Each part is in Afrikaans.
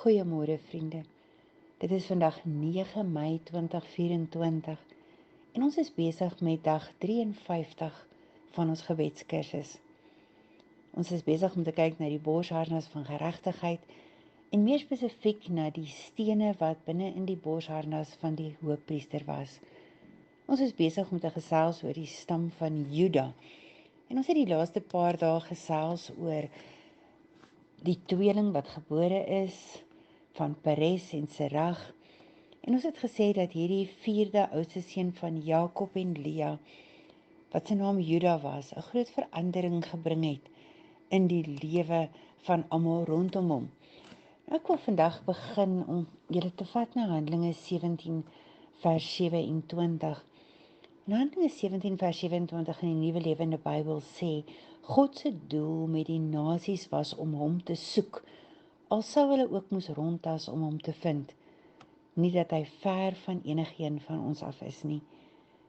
Goeiemôre vriende. Dit is vandag 9 Mei 2024 en ons is besig met dag 53 van ons gebedskursus. Ons is besig om te kyk na die borsharnas van geregtigheid en meer spesifiek na die stene wat binne in die borsharnas van die hoofpriester was. Ons is besig om te gesels oor die stam van Juda en ons het die laaste paar dae gesels oor die tweeling wat gebore is van Peres en Serag. En ons het gesê dat hierdie vierde oudste seun van Jakob en Lea, wat sy naam Juda was, 'n groot verandering gebring het in die lewe van almal rondom hom. Nou, ek wil vandag begin om julle te vat na Handelinge 17 vers 27. In Handelinge 17 vers 27 in die Nuwe Lewende Bybel sê, God se doel met die nasies was om hom te soek, al sou hulle ook moes rondtas om hom te vind. Nie dat hy ver van enigeen van ons af is nie.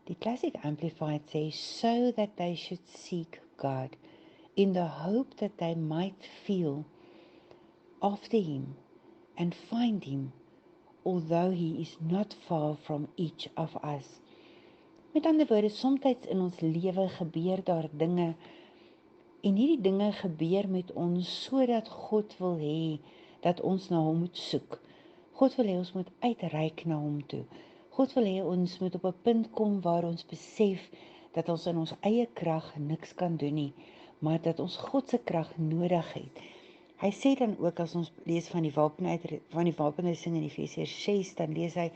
Die Classic Amplified sê, so that they should seek God, in the hope that they might feel after him and find him, although he is not far from each of us. Met ander woorde, soms in ons lewe gebeur daar dinge, en hierdie dinge gebeur met ons sodat God wil hê dat ons na hom moet soek. God wil hê ons moet uitreik na hom toe. God wil hê ons moet op 'n punt kom waar ons besef dat ons in ons eie krag niks kan doen nie, maar dat ons God se krag nodig het. Hy sê dan ook, as ons lees van die wapenrusting in Efesiërs 6, dan lees hy,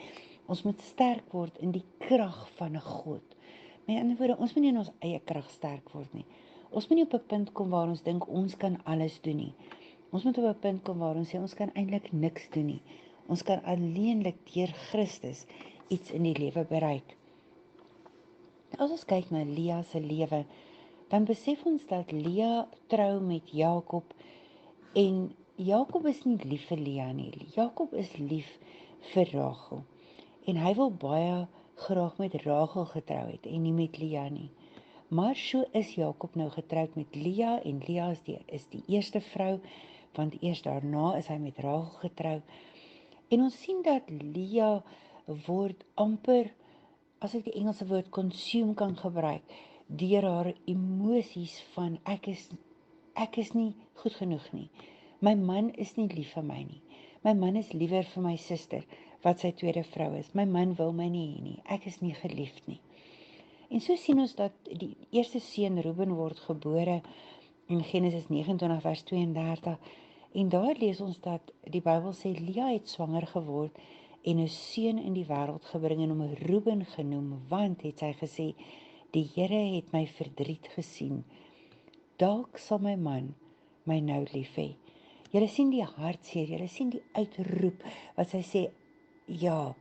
ons moet sterk word in die krag van 'n God. Met ander woorde, ons moet nie in ons eie krag sterk word nie. Ons moet nie op 'n punt kom waar ons dink ons kan alles doen nie. Ons moet op 'n punt kom waar ons sê ons kan eintlik niks doen nie. Ons kan alleenlik deur Christus iets in die lewe bereik. As ons kyk na Lea se lewe, dan besef ons dat Lea trou met Jakob en Jakob is nie lief vir Lea nie. Jakob is lief vir Rachel en hy wil baie graag met Rachel getrou het en nie met Lea nie. Maar so is Jakob nou getroud met Lea en Lea is die eerste vrou, want eers daarna is hy met Rachel getrou. En ons sien dat Lea word amper, as ek die Engelse woord consume kan gebruik, deur haar emosies van ek is nie goed genoeg nie. My man is nie lief vir my nie. My man is liewer vir my suster, wat sy tweede vrou is. My man wil my nie hê nie. Ek is nie geliefd nie. En so sien ons dat die eerste seun Reuben word gebore in Genesis 29 vers 32. En daar lees ons dat die Bybel sê Lea het swanger geword en 'n seun in die wêreld gebring en hom Reuben genoem, want het sy gesê, die Here het my verdriet gesien. Dalk sal my man my nou lief hê. Julle sien die hartseer, julle sien die uitroep wat sy sê, ja,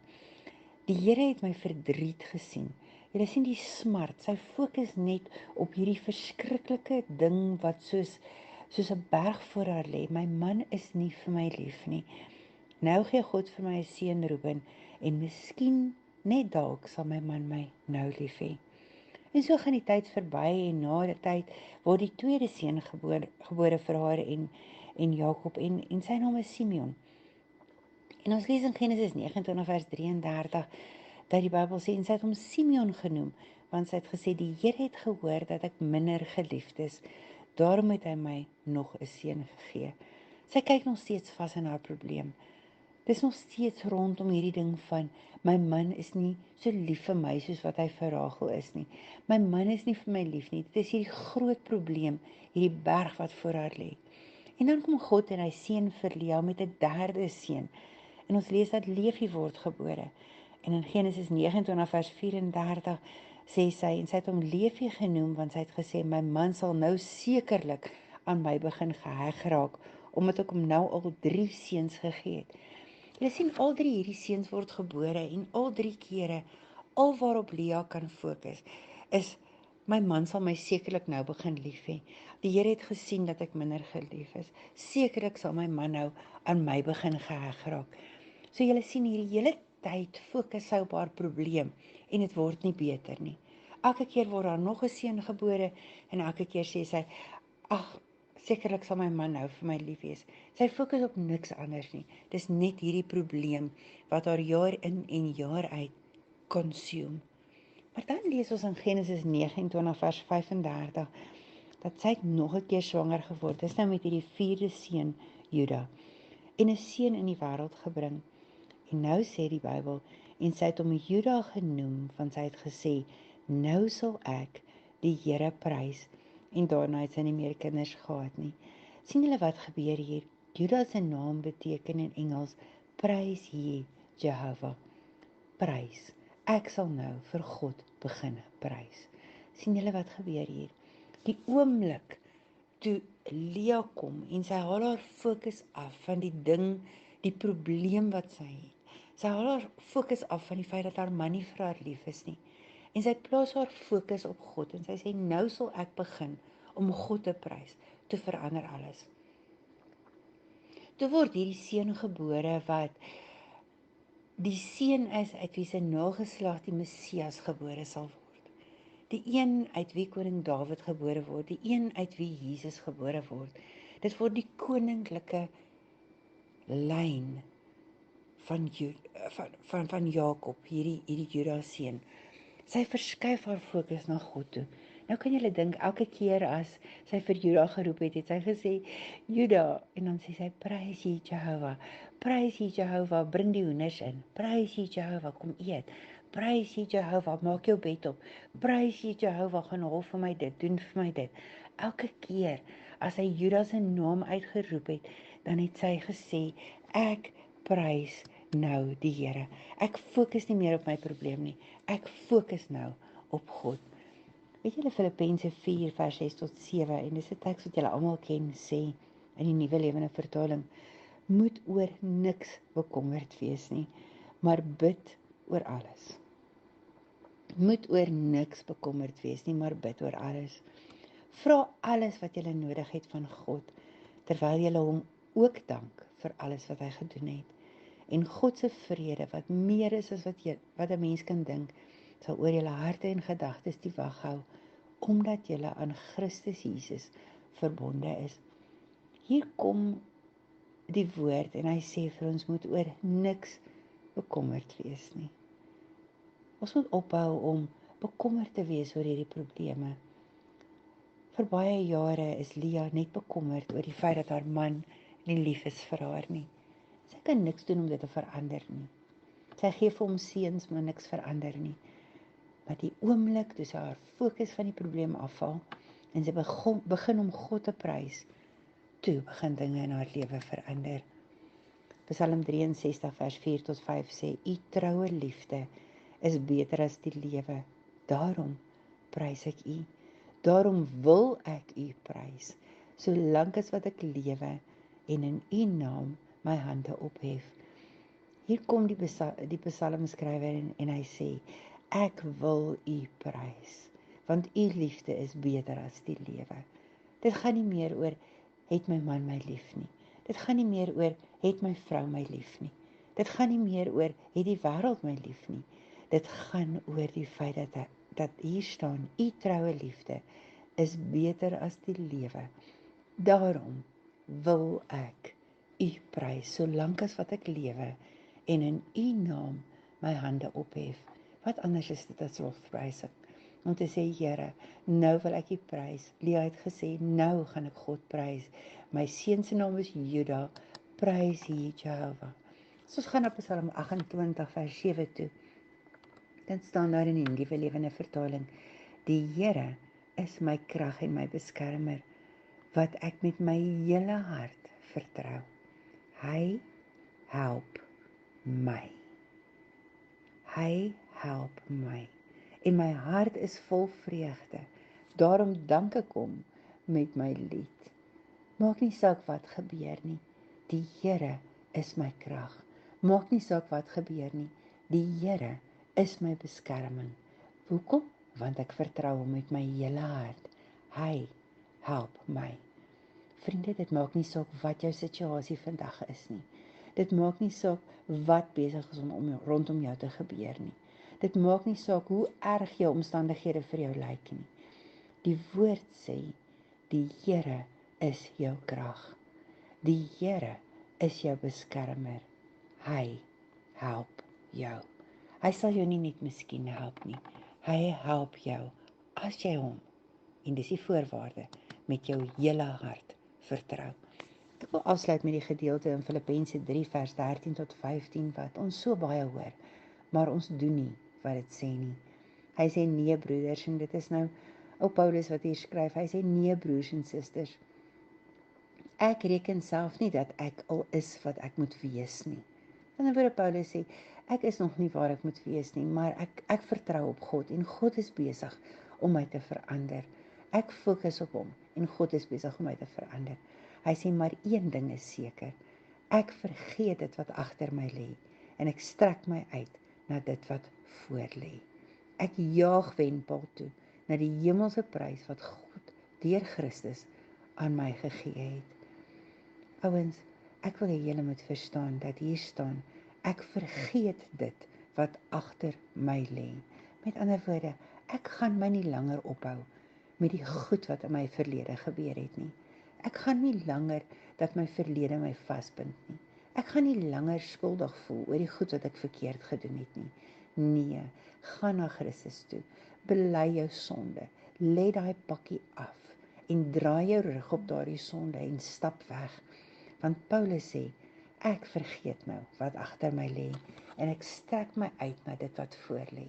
die Here het my verdriet gesien. Julle sien die smart, sy fokus net op hierdie verskriklike ding wat soos 'n berg voor haar lê. My man is nie vir my lief nie. Nou gee God vir my 'n seun Reuben en miskien net dalk sal my man my nou lief hê. En so gaan die tyd verby en na die tyd word die tweede seun gebore vir haar en Jakob en sy naam is Simeon. En ons lees in Genesis 29 vers 33 dat die Bybel sê en sy het hom Simeon genoem, want sy het gesê die Here het gehoor dat ek minder geliefd is. Daarom het hy my nog 'n seun gegee. Sy kyk nog steeds vas in haar probleem. Dis nog steeds rondom hierdie ding van my man is nie so lief vir my soos wat hy vir Rachel is nie. My man is nie vir my lief nie. Dit is hierdie groot probleem, hierdie berg wat voor haar lê. En dan kom God en hy seën vir Lea met 'n derde seun. En ons lees dat Levi word gebore. En in Genesis 29 vers 34 sê sy, en sy het hom Levi genoem, want sy het gesê, my man sal nou sekerlik aan my begin geheg raak, omdat ek hom nou al 3 seuns gegee het. Jy sien, al 3 hierdie seuns word gebore, en al 3 kere, al waarop Lea kan fokus, is, my man sal my sekerlik nou begin lief hê. Die Here het gesien dat ek minder gelief is. Sekerlik sal my man nou aan my begin geheg raak. So julle sien hierdie hele tyd fokus sy op haar probleem en dit word nie beter nie. Elke keer word daar nog 'n seun gebore en elke keer sê sy, ag, sekerlik sal my man nou vir my lief wees. Sy fokus op niks anders nie. Dis net hierdie probleem wat haar jaar in en jaar uit consume. Maar dan lees ons in Genesis 29 vers 35, dat sy het nog 'n keer swanger geword. Dis nou met hierdie 4de seun, Juda, en 'n seun in die wêreld gebring. En nou sê die Bybel, en sy het hom Juda genoem, want sy het gesê, nou sal ek die Here prys, en daarna het sy nie meer kinders gehad nie. Sien julle wat gebeur hier? Juda se naam beteken in Engels, prys ye Jehovah. Prys. Ek sal nou vir God begin prys. Sien julle wat gebeur hier? Die oomblik toe Lea kom en sy haal haar fokus af van die ding, die probleem wat sy het. Sy haal haar fokus af van die feit dat haar man nie vir haar lief is nie. En sy plaas haar fokus op God en sy sê, nou sal ek begin om God te prys. Toe verander alles. Toe word hierdie seun gebore wat die seun is uit wie se nageslag die Messias gebore sal word. Die een uit wie koning Dawid gebore word, die een uit wie Jesus gebore word. Dit word die koninklike lyn van Jakob, hierdie Juda seun. Sy verskuif haar fokus na God toe. Nou kan julle dink, elke keer as sy vir Juda geroep het, het sy gesê, Juda, en dan sê sy, prys jy Jehovah, bring die hoenders in, prys jy Jehovah, kom eet, prys jy Jehovah, maak jou bed op, prys jy Jehovah, gaan haal vir my dit, doen vir my dit. Elke keer as hy Juda se naam uitgeroep het, dan het sy gesê, ek prys nou die Here. Ek fokus nie meer op my probleem nie. Ek fokus nou op God. Weet julle Filippense 4 vers 6 tot 7 en dis 'n teks wat julle almal ken, sê in die Nuwe Lewende Vertaling, moet oor niks bekommerd wees nie, maar bid oor alles. Moet oor niks bekommerd wees nie, maar bid oor alles. Vra alles wat julle nodig het van God, terwyl julle hom ook dank vir alles wat hy gedoen het. En God se vrede, wat meer is as wat 'n mens kan dink, sal oor julle harte en gedagtes die wag hou, omdat julle aan Christus Jesus verbonde is. Hier kom die woord en hy sê vir ons moet oor niks bekommerd wees nie. Ons moet ophou om bekommerd te wees oor hierdie probleme. Vir baie jare is Lea net bekommerd oor die feit dat haar man nie lief is vir haar nie. Sy kan niks doen om dit te verander nie. Sy gee vir hom seuns, maar niks verander nie. Maar die oomblik toe sy haar fokus van die probleem afhaal en sy begin om God te prys, toe begin dinge in haar lewe verander. Psalm 63 vers 4 tot 5 sê, U troue liefde is beter as die lewe. Daarom prys ek U. Daarom wil ek U prys, solank as wat ek lewe en in U naam my hande ophef. Hier kom die psalmskrywer en hy sê, ek wil U prys, want U liefde is beter as die lewe. Dit gaan nie meer oor, het my man my lief nie. Dit gaan nie meer oor, het my vrou my lief nie. Dit gaan nie meer oor, het die wêreld my lief nie. Dit gaan oor die feit dat hier staan, U troue liefde is beter as die lewe. Daarom wil ek U prys, solank as wat ek lewe en in U naam my hande ophef. Wat anders is dit as lofprysing? Om te sê, Here, nou wil ek U prys. Lea het gesê, nou gaan ek God prys. My seun se naam is Juda, prys U Jehovah. So ons gaan op Psalm 28 vers 7 toe. Dan staan daar in die Nuwe Lewende Vertaling, die Here is my krag en my beskermer, wat ek met my hele hart vertrou. Hy help my. Hy help my. En my hart is vol vreugde. Daarom dank ek hom met my lied. Maak nie saak wat gebeur nie. Die Here is my krag. Maak nie saak wat gebeur nie. Die Here is my beskerming. Hoekom? Want ek vertrou hom met my hele hart. Hy help my. Vriende, dit maak nie saak wat jou situasie vandag is nie. Dit maak nie saak wat besig is om rondom jou te gebeur nie. Dit maak nie saak hoe erg jou omstandighede vir jou lyk nie. Die woord sê, die Here is jou krag. Die Here is jou beskermer. Hy help jou. Hy sal jou nie net miskien help nie. Hy help jou as jy hom, en dis die voorwaarde, met jou hele hart vertrou. Ek wil afsluit met die gedeelte in Filippense 3 vers 13 tot 15 wat ons so baie hoor, maar ons doen nie wat dit sê nie. Hy sê nee broeders, en dit is nou ou Paulus wat hier skryf, hy sê nee broers en susters, ek reken self nie dat ek al is wat ek moet wees nie. En dan word Paulus sê, ek is nog nie waar ek moet wees nie, maar ek vertrou op God en God is besig om my te verander. Ek fokus op hom en God is besig om my te verander. Hy sê, maar een ding is seker, ek vergeet dit wat agter my lê en ek strek my uit na dit wat voor lê. Ek jaag wenpaal toe na die hemelse prys wat God deur Christus aan my gegee het. Ouens, ek wil hê julle moet verstaan dat hier staan, ek vergeet dit wat agter my lê. Met ander woorde, ek gaan my nie langer ophou met die goed wat in my verlede gebeur het nie. Ek gaan nie langer dat my verlede my vasbind nie. Ek gaan nie langer skuldig voel oor die goed wat ek verkeerd gedoen het nie. Nee, gaan na Christus toe. Bely jou sonde. Lê daai pakkie af en draai jou rug op daardie sonde en stap weg. Want Paulus sê, ek vergeet nou wat agter my lê en ek strek my uit na dit wat voor lê.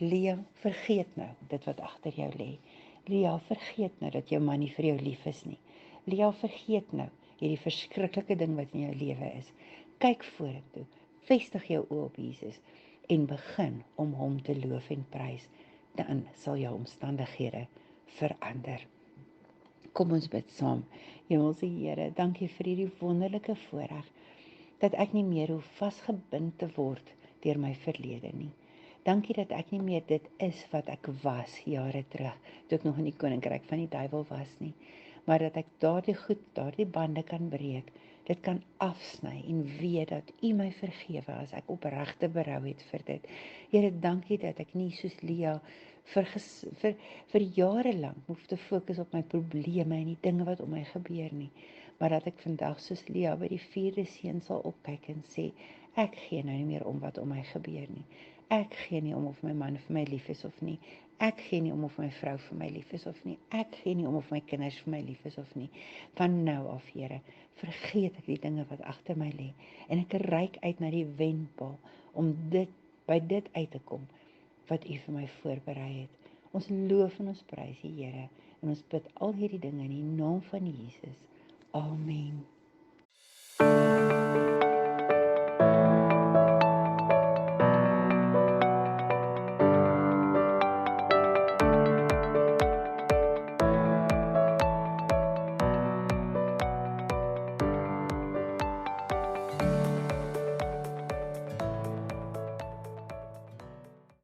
Lea, vergeet nou dit wat agter jou lê. Lea, vergeet nou dat jou man nie vir jou lief is nie. Lea, vergeet nou hierdie verskriklike ding wat in jou lewe is. Kyk vorentoe, vestig jou oë op Jesus en begin om hom te loof en prys. Dan sal jou omstandighede verander. Kom ons bid saam. Hemelse Here, dankie vir hierdie wonderlike voorreg dat ek nie meer hoef vasgebind te word deur my verlede nie. Dankie dat ek nie meer dit is wat ek was jare terug, toe ek nog in die koninkryk van die duiwel was nie, maar dat ek daardie bande kan breek, dit kan afsny en weet dat U my vergewe as ek opregte berou het vir dit. Here, dankie dat ek nie soos Lea vir jare lank hoef te fokus op my probleme en die dinge wat om my gebeur nie, maar dat ek vandag soos Lea by die 4de seun sal opkyk en sê, ek gee nou nie meer om wat om my gebeur nie. Ek gee nie om of my man vir my lief is of nie. Ek gee nie om of my vrou vir my lief is of nie. Ek gee nie om of my kinders vir my lief is of nie. Van nou af, Here, vergeet ek die dinge wat agter my lê en ek reik uit na die wenpaal om by dit uit te kom wat U vir my voorberei het. Ons loof en ons prys U, Here, en ons bid al hierdie dinge in die naam van Jesus. Amen.